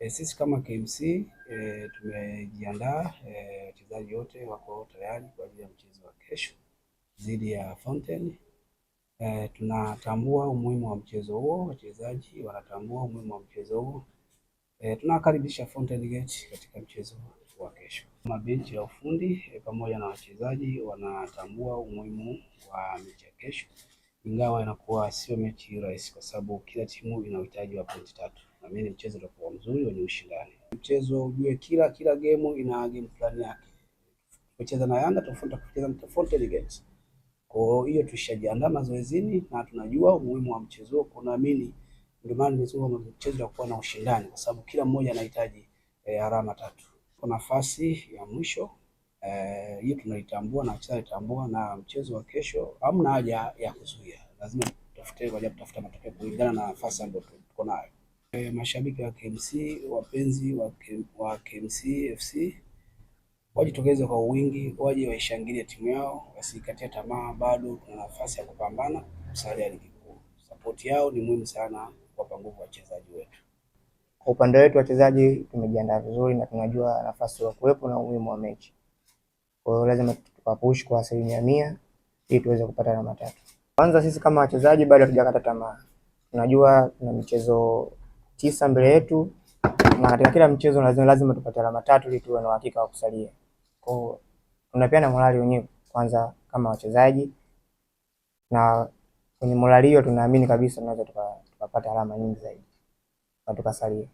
Sisi kama KMC tumejiandaa, wachezaji wote wako tayari kwa ajili ya mchezo wa kesho dhidi ya Fountain. Tunatambua umuhimu wa mchezo huo, wachezaji wanatambua umuhimu wa mchezo huo. Tunawakaribisha Fountain Gate katika mchezo wa kesho. Mabenchi ya ufundi pamoja na wachezaji wanatambua umuhimu wa mechi ya kesho, ingawa inakuwa sio mechi rahisi kwa sababu kila timu ina uhitaji wa pointi 3. Na mimi mchezo utakuwa mzuri wenye ushindani. Mchezo ujue kila game ina game plan yake. Kucheza na Yanga tofauti kucheza na Fountain Gate. Kwa hiyo tushajiandaa mazoezini na tunajua umuhimu wa mchezo. Kunaamini ndio maana nimesema mchezo utakuwa na ushindani kwa sababu kila mmoja anahitaji alama 3. Kwa nafasi ya mwisho hii tunaitambua na wachezaji tambua, na mchezo wa kesho hamna haja ya kuzuia. Lazima tutafuta matokeo kulingana na nafasi ambayo tuko nayo. Mashabiki wa KMC, wapenzi wa KMC FC wajitokeze kwa wingi, waje waishangilie timu yao, wasikatie tamaa, bado kuna nafasi ya kupambana kusalia ligi kuu. Support yao ni muhimu sana kwa nguvu wachezaji wetu. Kwa upande wetu wachezaji tumejiandaa vizuri na tunajua nafasi ya kuwepo na umuhimu wa mechi. Kwa hiyo lazima tukapush kwa 100% ili tuweze kupata alama 3. Kwanza sisi kama wachezaji bado hatujakata tamaa. Tunajua tuna michezo 9 mbele yetu na katika kila mchezo lazima tupate alama 3 ili tuwe na uhakika wa kusalia. Kwa hiyo tunapeana morali wenyewe kwanza kama wachezaji, na kwenye morali hiyo tunaamini kabisa tunaweza tukapata alama nyingi zaidi na tukasalia.